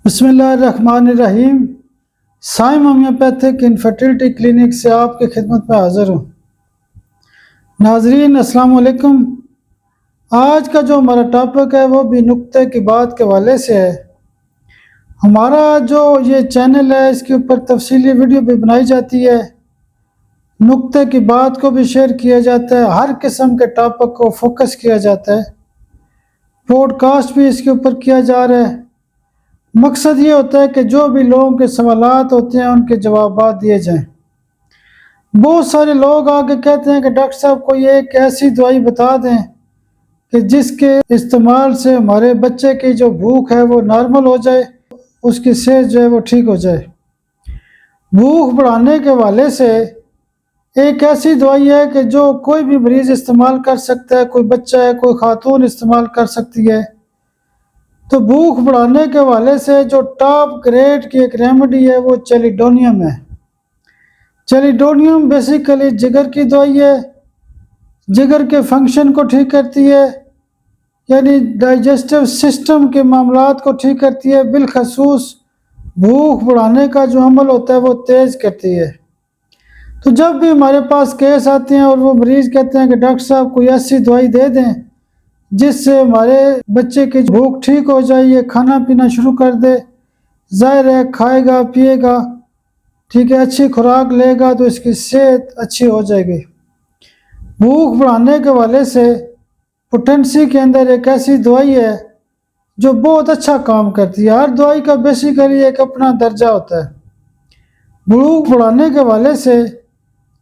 बिस्मिल्लाहिर्रहमानिर्रहीम। Saim homeopathic infertility clinic से आपकी खिदमत में हाज़िर हूँ। नाजरीन अस्सलाम वालेकुम। आज का जो हमारा टॉपिक है वो भी नुक्ते की बात के हवाले से है। हमारा जो ये चैनल है इसके ऊपर तफसीली वीडियो भी बनाई जाती है, नुक्ते की बात को भी शेयर किया जाता है, हर किस्म के टॉपिक को फोकस किया जाता है, पॉडकास्ट भी इसके ऊपर किया जा रहा है। मकसद ये होता है कि जो भी लोगों के सवालात होते हैं उनके जवाब दिए जाएं। बहुत सारे लोग आके कहते हैं कि डॉक्टर साहब कोई एक ऐसी दवाई बता दें कि जिसके इस्तेमाल से हमारे बच्चे की जो भूख है वो नॉर्मल हो जाए, उसकी सेहत जो है वो ठीक हो जाए। भूख बढ़ाने के हवाले से एक ऐसी दवाई है कि जो कोई भी मरीज़ इस्तेमाल कर सकता है, कोई बच्चा है, कोई खातून इस्तेमाल कर सकती है। तो भूख बढ़ाने के हवाले से जो टॉप ग्रेड की एक रेमेडी है वो चेलिडोनियम है। चेलिडोनियम बेसिकली जिगर की दवाई है, जिगर के फंक्शन को ठीक करती है, यानी डाइजेस्टिव सिस्टम के मामलात को ठीक करती है, बिलखसूस भूख बढ़ाने का जो अमल होता है वो तेज़ करती है। तो जब भी हमारे पास केस आते हैं और वो मरीज़ कहते हैं कि डॉक्टर साहब कोई ऐसी दवाई दे दें जिससे हमारे बच्चे की भूख ठीक हो जाए, ये खाना पीना शुरू कर दे, ज़ाहिर है खाएगा पिएगा, ठीक है, अच्छी खुराक लेगा तो इसकी सेहत अच्छी हो जाएगी। भूख बढ़ाने के वाले से पोटेंसी के अंदर एक ऐसी दवाई है जो बहुत अच्छा काम करती है। हर दवाई का बेसिकली एक अपना दर्जा होता है। भूख बढ़ाने के वाले से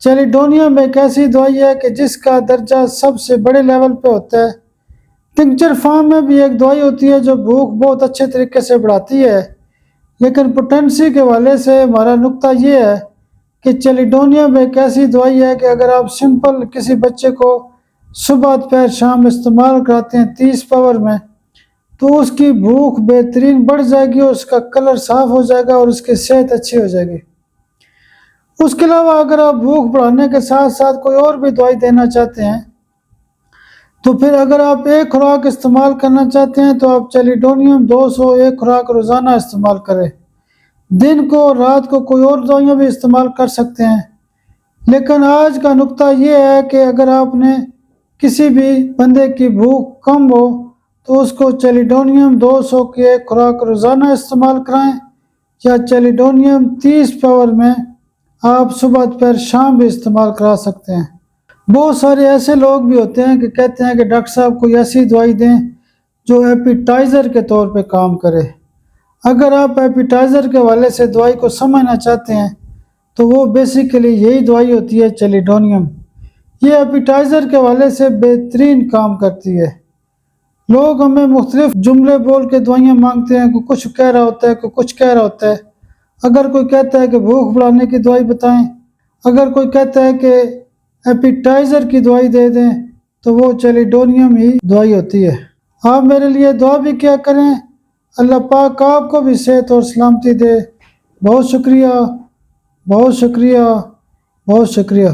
चेलिडोनियम एक ऐसी दवाई है कि जिसका दर्जा सबसे बड़े लेवल पे होता है। टिंचर फॉर्म में भी एक दवाई होती है जो भूख बहुत अच्छे तरीके से बढ़ाती है, लेकिन पोटेंसी के वाले से हमारा नुक्ता ये है कि चेलिडोनियम एक ऐसी दवाई है कि अगर आप सिंपल किसी बच्चे को सुबह दोपहर शाम इस्तेमाल कराते हैं 30 पावर में, तो उसकी भूख बेहतरीन बढ़ जाएगी, उसका कलर साफ़ हो जाएगा और उसकी सेहत अच्छी हो जाएगी। उसके अलावा अगर आप भूख बढ़ाने के साथ साथ कोई और भी दवाई देना चाहते हैं तो फिर अगर आप एक खुराक इस्तेमाल करना चाहते हैं तो आप चेलिडोनियम 200 एक खुराक रोज़ाना इस्तेमाल करें। दिन को और रात को कोई और दवाइयाँ भी इस्तेमाल कर सकते हैं। लेकिन आज का नुक्ता ये है कि अगर आपने किसी भी बंदे की भूख कम हो तो उसको चेलिडोनियम 200 की एक खुराक रोज़ाना इस्तेमाल कराएं, या चेलिडोनियम 30 पावर में आप सुबह दोपहर शाम भी इस्तेमाल करा सकते हैं। बहुत सारे ऐसे लोग भी होते हैं कि कहते हैं कि डॉक्टर साहब कोई ऐसी दवाई दें जो एपिटाइज़र के तौर पे काम करे। अगर आप एपिटाइज़र के हवाले से दवाई को समझना चाहते हैं तो वो बेसिकली यही दवाई होती है चेलिडोनियम। ये एपिटाइज़र के हवाले से बेहतरीन काम करती है। लोग हमें मुख्तलिफ जुमले बोल के दवाइयाँ मांगते हैं, कोई कुछ कह रहा होता है, कोई कुछ कह रहा होता है। अगर कोई कहता है कि भूख बढ़ाने की दवाई बताएं, अगर कोई कहता है कि एपिटाइज़र की दवाई दे दें, तो वो चेलिडोनियम ही दवाई होती है। आप मेरे लिए दुआ भी क्या करें, अल्लाह पाक आपको भी सेहत और सलामती दे। बहुत शुक्रिया, बहुत शुक्रिया, बहुत शुक्रिया।